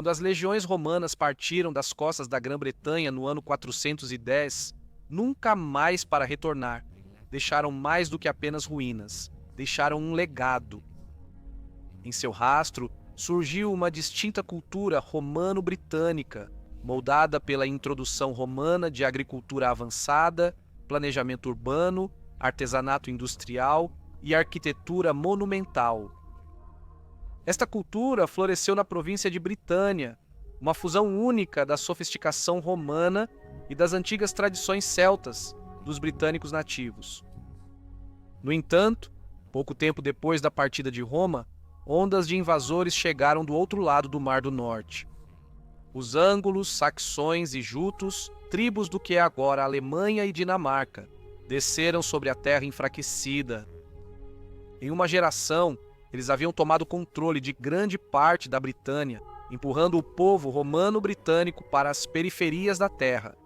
Quando as legiões romanas partiram das costas da Grã-Bretanha no ano 410, nunca mais para retornar, deixaram mais do que apenas ruínas, deixaram um legado. Em seu rastro, surgiu uma distinta cultura romano-britânica, moldada pela introdução romana de agricultura avançada, planejamento urbano, artesanato industrial e arquitetura monumental. Esta cultura floresceu na província de Britânia, uma fusão única da sofisticação romana e das antigas tradições celtas dos britânicos nativos. No entanto, pouco tempo depois da partida de Roma, ondas de invasores chegaram do outro lado do Mar do Norte. Os ângulos, saxões e jutos, tribos do que é agora a Alemanha e Dinamarca, desceram sobre a terra enfraquecida. Em uma geração, eles haviam tomado controle de grande parte da Britânia, empurrando o povo romano-britânico para as periferias da terra.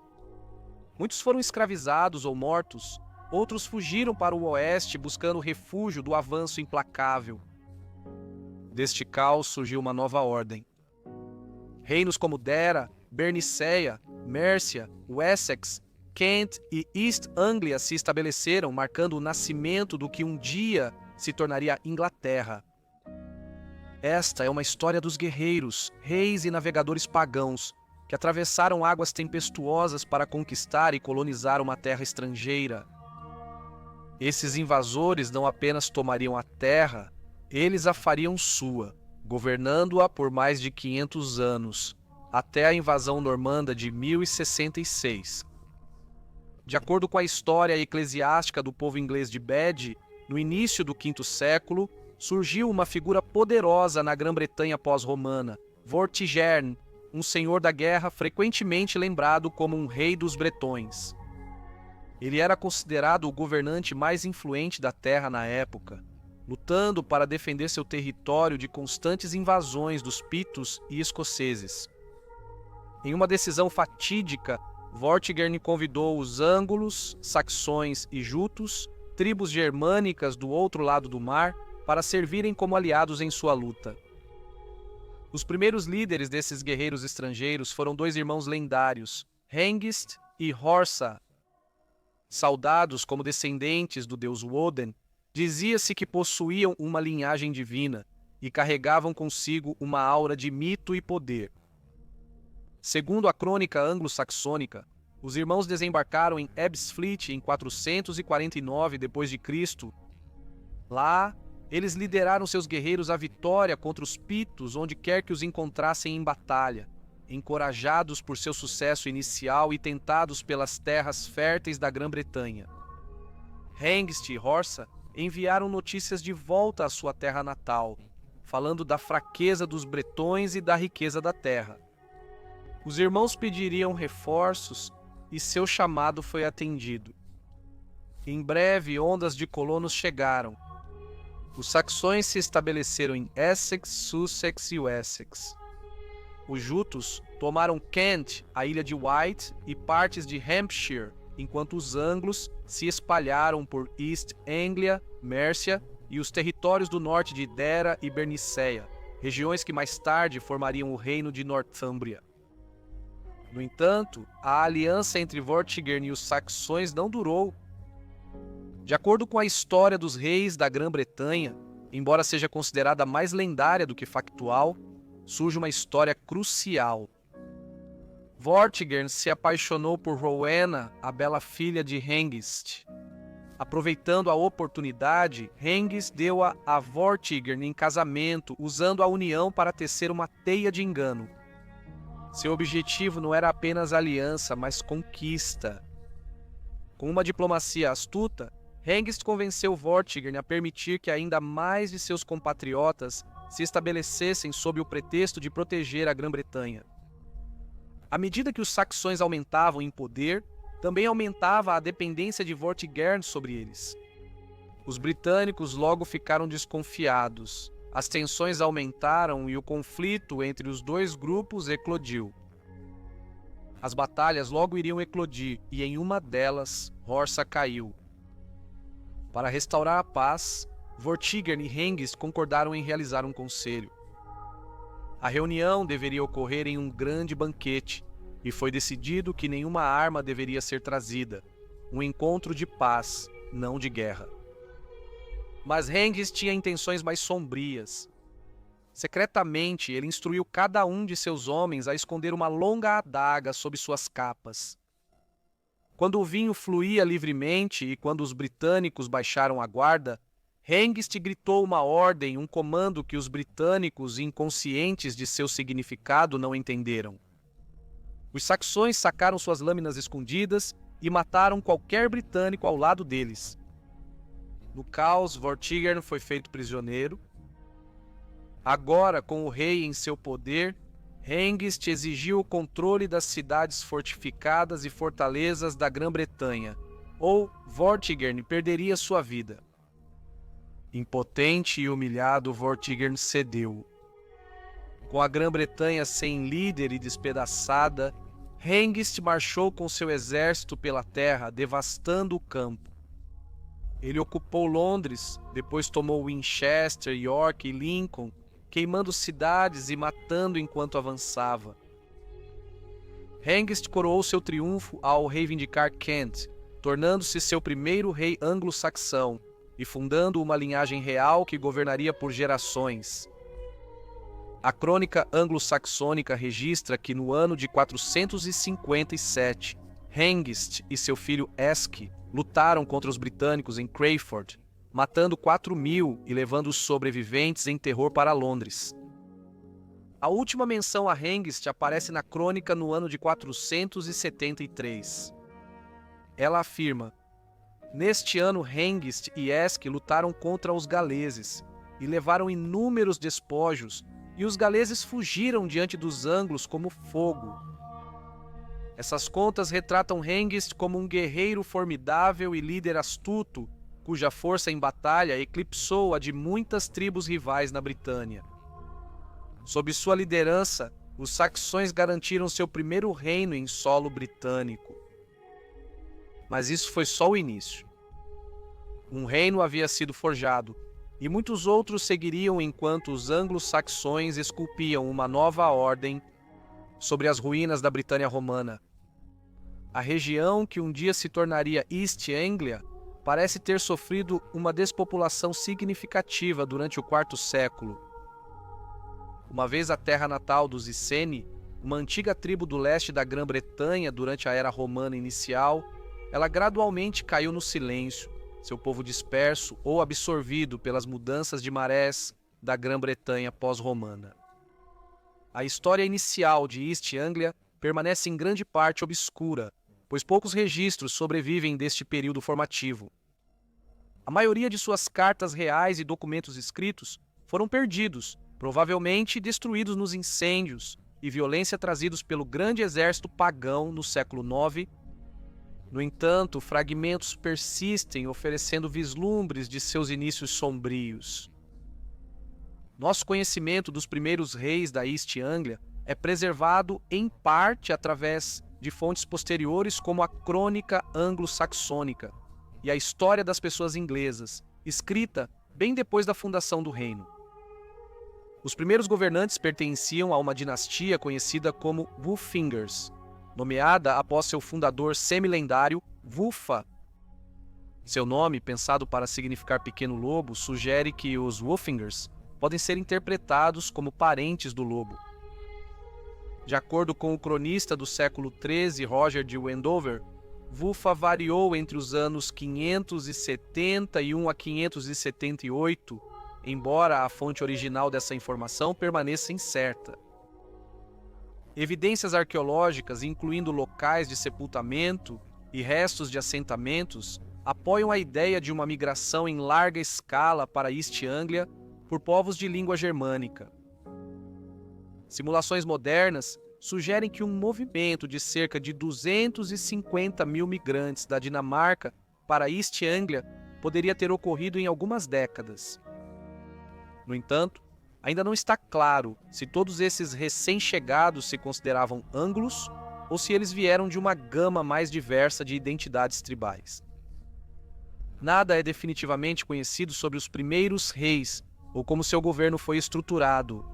Muitos foram escravizados ou mortos, outros fugiram para o oeste buscando refúgio do avanço implacável. Deste caos surgiu uma nova ordem. Reinos como Dera, Berniceia, Mércia, Wessex, Kent e East Anglia se estabeleceram, marcando o nascimento do que um dia se tornaria Inglaterra. Esta é uma história dos guerreiros, reis e navegadores pagãos que atravessaram águas tempestuosas para conquistar e colonizar uma terra estrangeira. Esses invasores não apenas tomariam a terra, eles a fariam sua, governando-a por mais de 500 anos, até a invasão normanda de 1066. De acordo com a história eclesiástica do povo inglês de Bede, no início do V século, surgiu uma figura poderosa na Grã-Bretanha pós-romana, Vortigern, um senhor da guerra frequentemente lembrado como um rei dos bretões. Ele era considerado o governante mais influente da terra na época, lutando para defender seu território de constantes invasões dos pitos e escoceses. Em uma decisão fatídica, Vortigern convidou os ângulos, saxões e jutos, tribos germânicas do outro lado do mar, para servirem como aliados em sua luta. Os primeiros líderes desses guerreiros estrangeiros foram dois irmãos lendários, Hengist e Horsa. Saudados como descendentes do deus Woden, dizia-se que possuíam uma linhagem divina e carregavam consigo uma aura de mito e poder. Segundo a crônica anglo-saxônica, os irmãos desembarcaram em Ebbsfleet em 449 d.C. Lá, eles lideraram seus guerreiros à vitória contra os pitos onde quer que os encontrassem em batalha, encorajados por seu sucesso inicial e tentados pelas terras férteis da Grã-Bretanha. Hengist e Horsa enviaram notícias de volta à sua terra natal, falando da fraqueza dos bretões e da riqueza da terra. Os irmãos pediriam reforços e seu chamado foi atendido. Em breve, ondas de colonos chegaram. Os saxões se estabeleceram em Essex, Sussex e Wessex. Os jutos tomaram Kent, a ilha de Wight e partes de Hampshire, enquanto os anglos se espalharam por East Anglia, Mércia e os territórios do norte de Dera e Berniceia, regiões que mais tarde formariam o reino de Northumbria. No entanto, a aliança entre Vortigern e os saxões não durou. De acordo com a história dos reis da Grã-Bretanha, embora seja considerada mais lendária do que factual, surge uma história crucial. Vortigern se apaixonou por Rowena, a bela filha de Hengist. Aproveitando a oportunidade, Hengist deu-a a Vortigern em casamento, usando a união para tecer uma teia de engano. Seu objetivo não era apenas aliança, mas conquista. Com uma diplomacia astuta, Hengist convenceu Vortigern a permitir que ainda mais de seus compatriotas se estabelecessem sob o pretexto de proteger a Grã-Bretanha. À medida que os saxões aumentavam em poder, também aumentava a dependência de Vortigern sobre eles. Os britânicos logo ficaram desconfiados. As tensões aumentaram e o conflito entre os dois grupos eclodiu. As batalhas logo iriam eclodir e em uma delas, Horsa caiu. Para restaurar a paz, Vortigern e Hengist concordaram em realizar um conselho. A reunião deveria ocorrer em um grande banquete, e foi decidido que nenhuma arma deveria ser trazida. Um encontro de paz, não de guerra. Mas Hengist tinha intenções mais sombrias. Secretamente, ele instruiu cada um de seus homens a esconder uma longa adaga sob suas capas. Quando o vinho fluía livremente e quando os britânicos baixaram a guarda, Hengist gritou uma ordem, um comando que os britânicos, inconscientes de seu significado, não entenderam. Os saxões sacaram suas lâminas escondidas e mataram qualquer britânico ao lado deles. No caos, Vortigern foi feito prisioneiro. Agora, com o rei em seu poder, Hengist exigiu o controle das cidades fortificadas e fortalezas da Grã-Bretanha, ou Vortigern perderia sua vida. Impotente e humilhado, Vortigern cedeu. Com a Grã-Bretanha sem líder e despedaçada, Hengist marchou com seu exército pela terra, devastando o campo. Ele ocupou Londres, depois tomou Winchester, York e Lincoln, queimando cidades e matando enquanto avançava. Hengist coroou seu triunfo ao reivindicar Kent, tornando-se seu primeiro rei anglo-saxão e fundando uma linhagem real que governaria por gerações. A crônica anglo-saxônica registra que no ano de 457, Hengist e seu filho Eske lutaram contra os britânicos em Crayford, matando 4.000 e levando os sobreviventes em terror para Londres. A última menção a Hengist aparece na crônica no ano de 473. Ela afirma: neste ano Hengist e Eske lutaram contra os galeses e levaram inúmeros despojos, e os galeses fugiram diante dos anglos como fogo. Essas contas retratam Hengist como um guerreiro formidável e líder astuto, cuja força em batalha eclipsou a de muitas tribos rivais na Britânia. Sob sua liderança, os saxões garantiram seu primeiro reino em solo britânico. Mas isso foi só o início. Um reino havia sido forjado, e muitos outros seguiriam enquanto os anglo-saxões esculpiam uma nova ordem sobre as ruínas da Britânia romana. A região que um dia se tornaria East Anglia parece ter sofrido uma despopulação significativa durante o IV século. Uma vez a terra natal dos Iceni, uma antiga tribo do leste da Grã-Bretanha durante a Era Romana inicial, ela gradualmente caiu no silêncio, seu povo disperso ou absorvido pelas mudanças de marés da Grã-Bretanha pós-romana. A história inicial de East Anglia permanece em grande parte obscura, pois poucos registros sobrevivem deste período formativo. A maioria de suas cartas reais e documentos escritos foram perdidos, provavelmente destruídos nos incêndios e violência trazidos pelo grande exército pagão no século IX. No entanto, fragmentos persistem, oferecendo vislumbres de seus inícios sombrios. Nosso conhecimento dos primeiros reis da East Anglia é preservado em parte através de fontes posteriores como a Crônica Anglo-Saxônica e a História das Pessoas Inglesas, escrita bem depois da fundação do reino. Os primeiros governantes pertenciam a uma dinastia conhecida como Wulfingers, nomeada após seu fundador semi-lendário Wulfa. Seu nome, pensado para significar pequeno lobo, sugere que os Wulfingers podem ser interpretados como parentes do lobo. De acordo com o cronista do século XIII, Roger de Wendover, Wulfa variou entre os anos 571 a 578, embora a fonte original dessa informação permaneça incerta. Evidências arqueológicas, incluindo locais de sepultamento e restos de assentamentos, apoiam a ideia de uma migração em larga escala para East Anglia por povos de língua germânica. Simulações modernas sugerem que um movimento de cerca de 250.000 migrantes da Dinamarca para East Anglia poderia ter ocorrido em algumas décadas. No entanto, ainda não está claro se todos esses recém-chegados se consideravam anglos ou se eles vieram de uma gama mais diversa de identidades tribais. Nada é definitivamente conhecido sobre os primeiros reis ou como seu governo foi estruturado.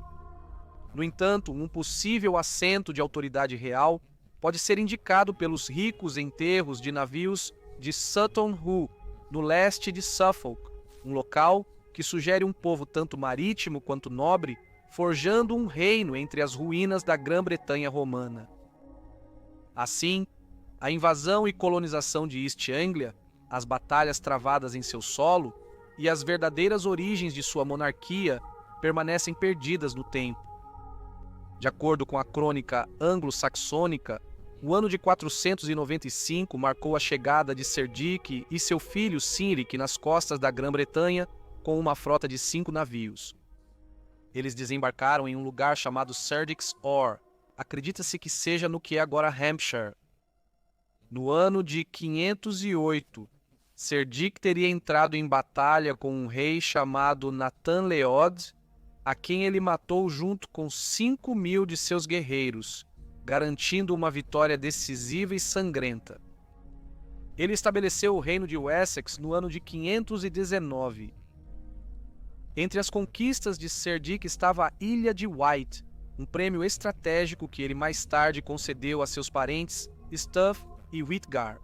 No entanto, um possível assento de autoridade real pode ser indicado pelos ricos enterros de navios de Sutton Hoo, no leste de Suffolk, um local que sugere um povo tanto marítimo quanto nobre, forjando um reino entre as ruínas da Grã-Bretanha romana. Assim, a invasão e colonização de East Anglia, as batalhas travadas em seu solo e as verdadeiras origens de sua monarquia permanecem perdidas no tempo. De acordo com a crônica anglo-saxônica, o ano de 495 marcou a chegada de Cerdic e seu filho Cynric nas costas da Grã-Bretanha com uma frota de 5 navios. Eles desembarcaram em um lugar chamado Cerdic's Oar, acredita-se que seja no que é agora Hampshire. No ano de 508, Cerdic teria entrado em batalha com um rei chamado Nathan Leod, a quem ele matou junto com 5.000 de seus guerreiros, garantindo uma vitória decisiva e sangrenta. Ele estabeleceu o reino de Wessex no ano de 519. Entre as conquistas de Cerdic estava a Ilha de Wight, um prêmio estratégico que ele mais tarde concedeu a seus parentes Stuf e Witgar.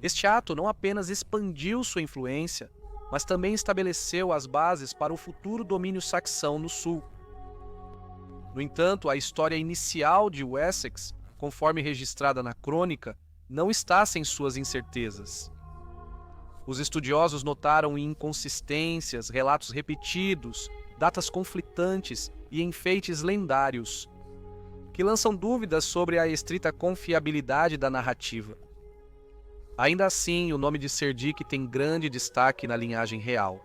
Este ato não apenas expandiu sua influência, mas também estabeleceu as bases para o futuro domínio saxão no sul. No entanto, a história inicial de Wessex, conforme registrada na crônica, não está sem suas incertezas. Os estudiosos notaram inconsistências, relatos repetidos, datas conflitantes e enfeites lendários, que lançam dúvidas sobre a estrita confiabilidade da narrativa. Ainda assim, o nome de Cerdic tem grande destaque na linhagem real.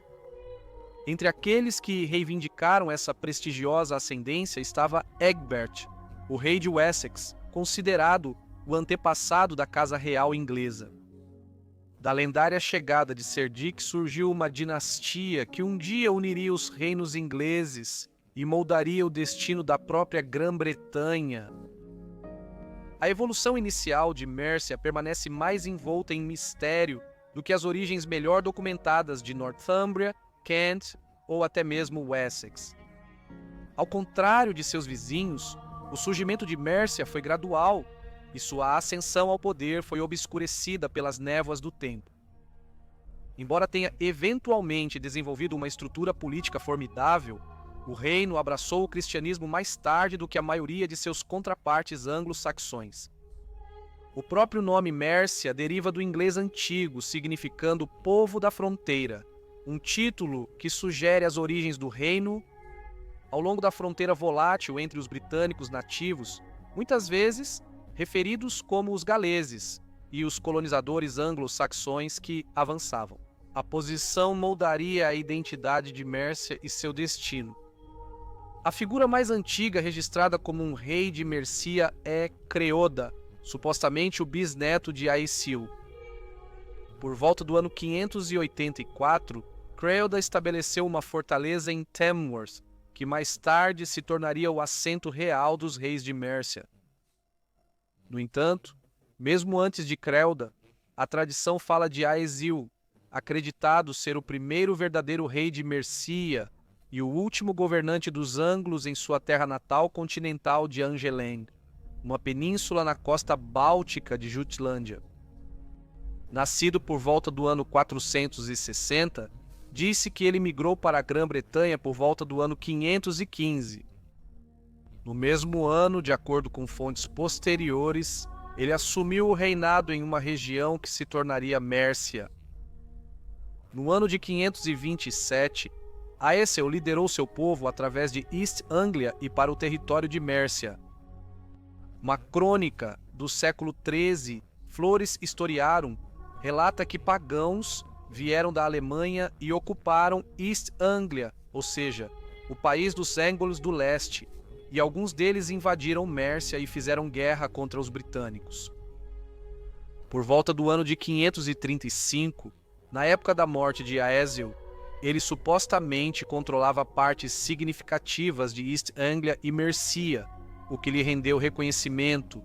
Entre aqueles que reivindicaram essa prestigiosa ascendência estava Egbert, o rei de Wessex, considerado o antepassado da casa real inglesa. Da lendária chegada de Cerdic surgiu uma dinastia que um dia uniria os reinos ingleses e moldaria o destino da própria Grã-Bretanha. A evolução inicial de Mercia permanece mais envolta em mistério do que as origens melhor documentadas de Northumbria, Kent ou até mesmo Wessex. Ao contrário de seus vizinhos, o surgimento de Mercia foi gradual e sua ascensão ao poder foi obscurecida pelas névoas do tempo. Embora tenha eventualmente desenvolvido uma estrutura política formidável, o reino abraçou o cristianismo mais tarde do que a maioria de seus contrapartes anglo-saxões. O próprio nome Mercia deriva do inglês antigo, significando povo da fronteira, um título que sugere as origens do reino ao longo da fronteira volátil entre os britânicos nativos, muitas vezes referidos como os galeses, e os colonizadores anglo-saxões que avançavam. A posição moldaria a identidade de Mercia e seu destino. A figura mais antiga registrada como um rei de Mercia é Creoda, supostamente o bisneto de Aesil. Por volta do ano 584, Creoda estabeleceu uma fortaleza em Tamworth, que mais tarde se tornaria o assento real dos reis de Mercia. No entanto, mesmo antes de Creoda, a tradição fala de Aesil, acreditado ser o primeiro verdadeiro rei de Mercia e o último governante dos ângulos em sua terra natal continental de Angeleng, uma península na costa báltica de Jutlândia. Nascido por volta do ano 460, disse que ele migrou para a Grã-Bretanha por volta do ano 515. No mesmo ano, de acordo com fontes posteriores, ele assumiu o reinado em uma região que se tornaria Mércia. No ano de 527, Aesil liderou seu povo através de East Anglia e para o território de Mércia. Uma crônica do século XIII, Flores Historiarum, relata que pagãos vieram da Alemanha e ocuparam East Anglia, ou seja, o país dos Anglos do leste, e alguns deles invadiram Mércia e fizeram guerra contra os britânicos. Por volta do ano de 535, na época da morte de Aesil, ele supostamente controlava partes significativas de East Anglia e Mercia, o que lhe rendeu reconhecimento.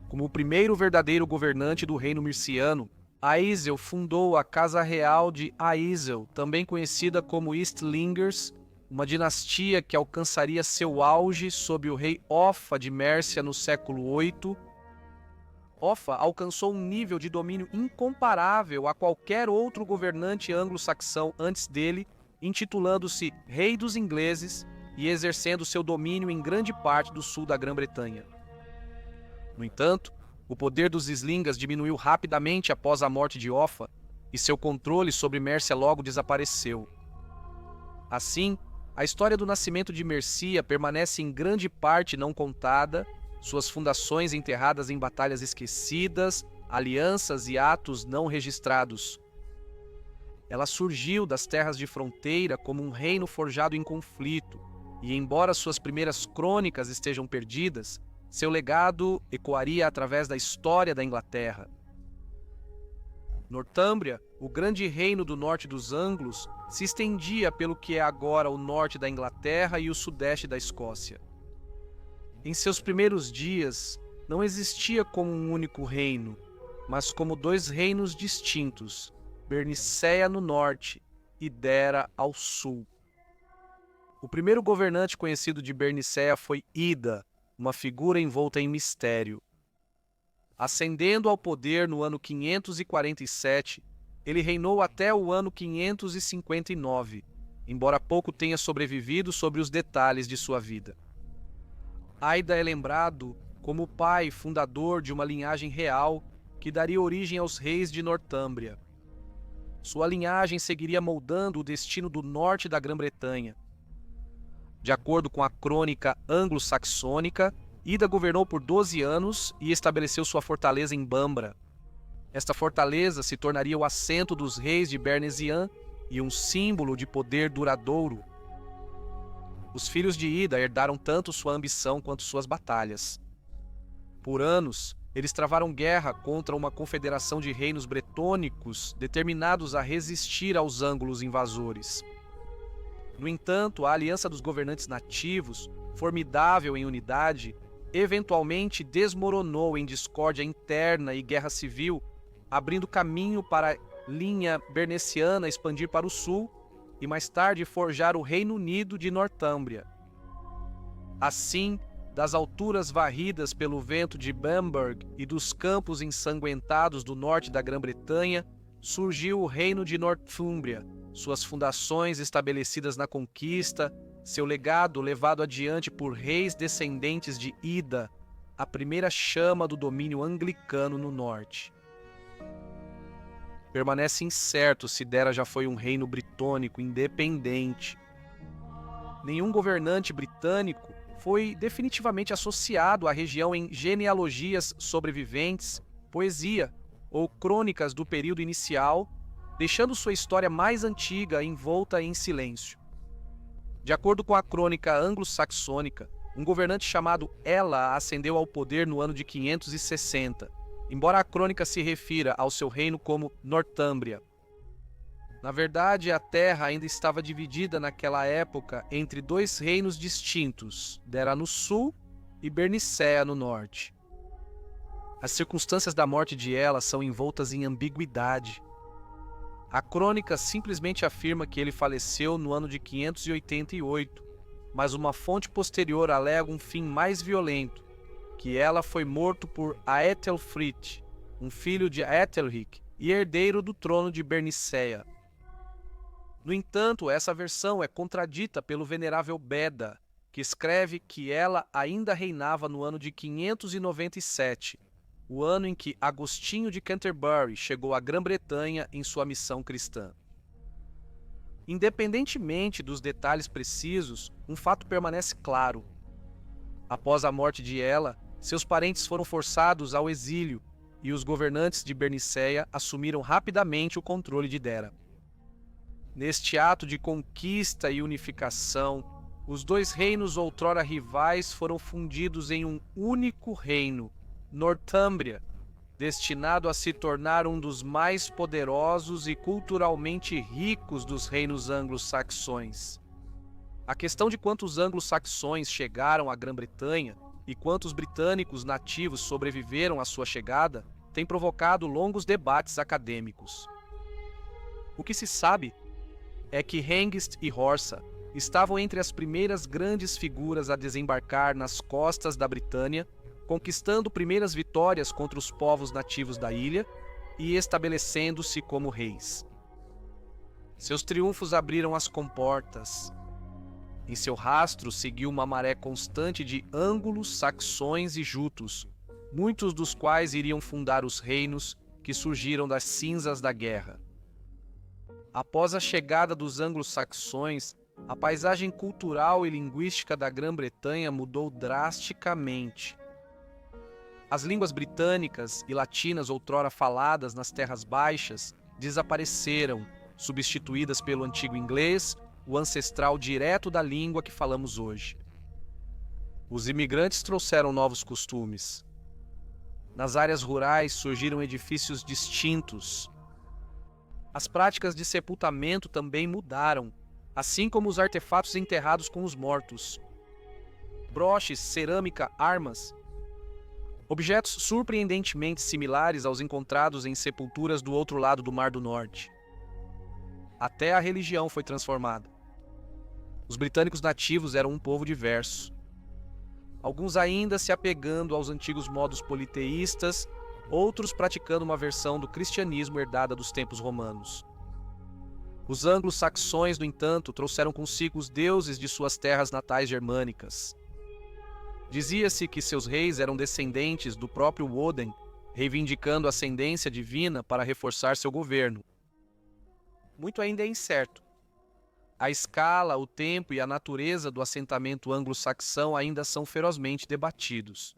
Como o primeiro verdadeiro governante do reino merciano, Aesil fundou a Casa Real de Aesil, também conhecida como Eastlingers, uma dinastia que alcançaria seu auge sob o rei Offa de Mércia no século VIII. Offa alcançou um nível de domínio incomparável a qualquer outro governante anglo-saxão antes dele, intitulando-se Rei dos Ingleses e exercendo seu domínio em grande parte do sul da Grã-Bretanha. No entanto, o poder dos Slingas diminuiu rapidamente após a morte de Offa e seu controle sobre Mércia logo desapareceu. Assim, a história do nascimento de Mercia permanece em grande parte não contada, suas fundações enterradas em batalhas esquecidas, alianças e atos não registrados. Ela surgiu das terras de fronteira como um reino forjado em conflito, e embora suas primeiras crônicas estejam perdidas, seu legado ecoaria através da história da Inglaterra. Nortúmbria, o grande reino do norte dos Anglos, se estendia pelo que é agora o norte da Inglaterra e o sudeste da Escócia. Em seus primeiros dias, não existia como um único reino, mas como dois reinos distintos, Berniceia no norte e Dera ao sul. O primeiro governante conhecido de Berniceia foi Ida, uma figura envolta em mistério. Ascendendo ao poder no ano 547, ele reinou até o ano 559, embora pouco tenha sobrevivido sobre os detalhes de sua vida. Ida é lembrado como o pai fundador de uma linhagem real que daria origem aos reis de Nortúmbria. Sua linhagem seguiria moldando o destino do norte da Grã-Bretanha. De acordo com a crônica anglo-saxônica, Ida governou por 12 anos e estabeleceu sua fortaleza em Bambra. Esta fortaleza se tornaria o assento dos reis de Bernesian e um símbolo de poder duradouro. Os filhos de Ida herdaram tanto sua ambição quanto suas batalhas. Por anos, eles travaram guerra contra uma confederação de reinos bretônicos determinados a resistir aos ângulos invasores. No entanto, a aliança dos governantes nativos, formidável em unidade, eventualmente desmoronou em discórdia interna e guerra civil, abrindo caminho para a linha bernesiana expandir para o sul e mais tarde forjar o Reino Unido de Nortúmbria. Assim, das alturas varridas pelo vento de Bamburgh e dos campos ensanguentados do norte da Grã-Bretanha, surgiu o Reino de Nortúmbria, suas fundações estabelecidas na conquista, seu legado levado adiante por reis descendentes de Ida, a primeira chama do domínio anglicano no norte. Permanece incerto se Dera já foi um reino britânico independente. Nenhum governante britânico foi definitivamente associado à região em genealogias sobreviventes, poesia ou crônicas do período inicial, deixando sua história mais antiga envolta em silêncio. De acordo com a crônica anglo-saxônica, um governante chamado Ela ascendeu ao poder no ano de 560, embora a crônica se refira ao seu reino como Nortúmbria. Na verdade, a terra ainda estava dividida naquela época entre dois reinos distintos, Dera no sul e Berniceia no norte. As circunstâncias da morte de Ela são envoltas em ambiguidade. A crônica simplesmente afirma que ele faleceu no ano de 588, mas uma fonte posterior alega um fim mais violento, que Ela foi morto por Aethelfrith, um filho de Aethelric e herdeiro do trono de Berniceia. No entanto, essa versão é contradita pelo venerável Beda, que escreve que Ela ainda reinava no ano de 597, o ano em que Agostinho de Canterbury chegou à Grã-Bretanha em sua missão cristã. Independentemente dos detalhes precisos, um fato permanece claro. Após a morte de Ela, seus parentes foram forçados ao exílio e os governantes de Berniceia assumiram rapidamente o controle de Dera. Neste ato de conquista e unificação, os dois reinos outrora rivais foram fundidos em um único reino, Nortúmbria, destinado a se tornar um dos mais poderosos e culturalmente ricos dos reinos anglo-saxões. A questão de quantos anglo-saxões chegaram à Grã-Bretanha e quantos britânicos nativos sobreviveram à sua chegada tem provocado longos debates acadêmicos. O que se sabe é que Hengist e Horsa estavam entre as primeiras grandes figuras a desembarcar nas costas da Britânia, conquistando primeiras vitórias contra os povos nativos da ilha e estabelecendo-se como reis. Seus triunfos abriram as comportas. Em seu rastro seguiu uma maré constante de ângulos, saxões e jutos, muitos dos quais iriam fundar os reinos que surgiram das cinzas da guerra. Após a chegada dos anglo-saxões, a paisagem cultural e linguística da Grã-Bretanha mudou drasticamente. As línguas britânicas e latinas outrora faladas nas terras baixas desapareceram, substituídas pelo antigo inglês, o ancestral direto da língua que falamos hoje. Os imigrantes trouxeram novos costumes. Nas áreas rurais surgiram edifícios distintos. As práticas de sepultamento também mudaram, assim como os artefatos enterrados com os mortos. Broches, cerâmica, armas. Objetos surpreendentemente similares aos encontrados em sepulturas do outro lado do Mar do Norte. Até a religião foi transformada. Os britânicos nativos eram um povo diverso. Alguns ainda se apegando aos antigos modos politeístas, outros praticando uma versão do cristianismo herdada dos tempos romanos. Os anglo-saxões, no entanto, trouxeram consigo os deuses de suas terras natais germânicas. Dizia-se que seus reis eram descendentes do próprio Woden, reivindicando ascendência divina para reforçar seu governo. Muito ainda é incerto. A escala, o tempo e a natureza do assentamento anglo-saxão ainda são ferozmente debatidos.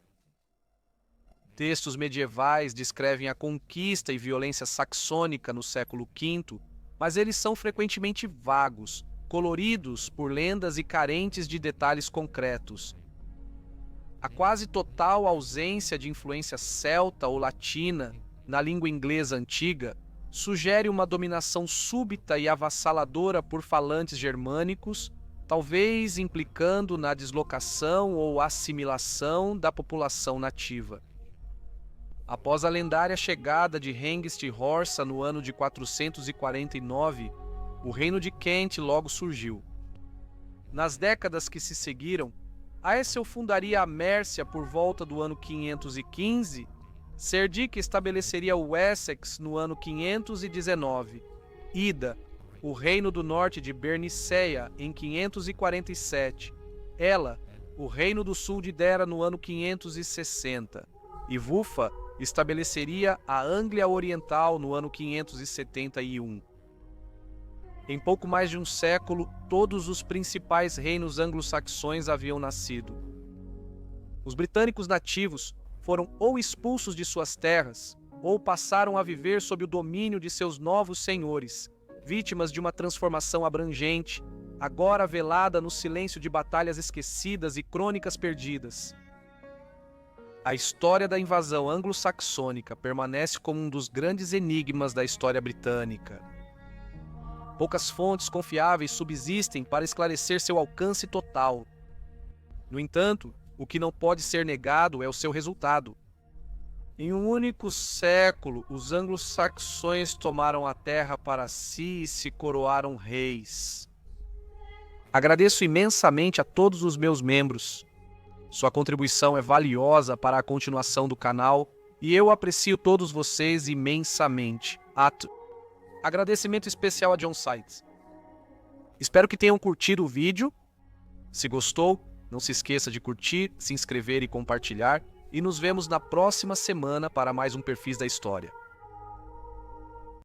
Textos medievais descrevem a conquista e violência saxônica no século V, mas eles são frequentemente vagos, coloridos por lendas e carentes de detalhes concretos. A quase total ausência de influência celta ou latina na língua inglesa antiga sugere uma dominação súbita e avassaladora por falantes germânicos, talvez implicando na deslocação ou assimilação da população nativa. Após a lendária chegada de Hengist Horsa no ano de 449, o reino de Kent logo surgiu. Nas décadas que se seguiram, Aesil fundaria a Mércia por volta do ano 515, Cerdic estabeleceria o Wessex no ano 519, Ida, o reino do norte de Berniceia, em 547, Ela, o reino do sul de Dera no ano 560, e Vufa estabeleceria a Anglia Oriental no ano 571. Em pouco mais de um século, todos os principais reinos anglo-saxões haviam nascido. Os britânicos nativos foram ou expulsos de suas terras, ou passaram a viver sob o domínio de seus novos senhores, vítimas de uma transformação abrangente, agora velada no silêncio de batalhas esquecidas e crônicas perdidas. A história da invasão anglo-saxônica permanece como um dos grandes enigmas da história britânica. Poucas fontes confiáveis subsistem para esclarecer seu alcance total. No entanto, o que não pode ser negado é o seu resultado. Em um único século, os anglo-saxões tomaram a terra para si e se coroaram reis. Agradeço imensamente a todos os meus membros. Sua contribuição é valiosa para a continuação do canal e eu aprecio todos vocês imensamente. Agradecimento especial a John Sides. Espero que tenham curtido o vídeo. Se gostou, não se esqueça de curtir, se inscrever e compartilhar. E nos vemos na próxima semana para mais um Perfis da História.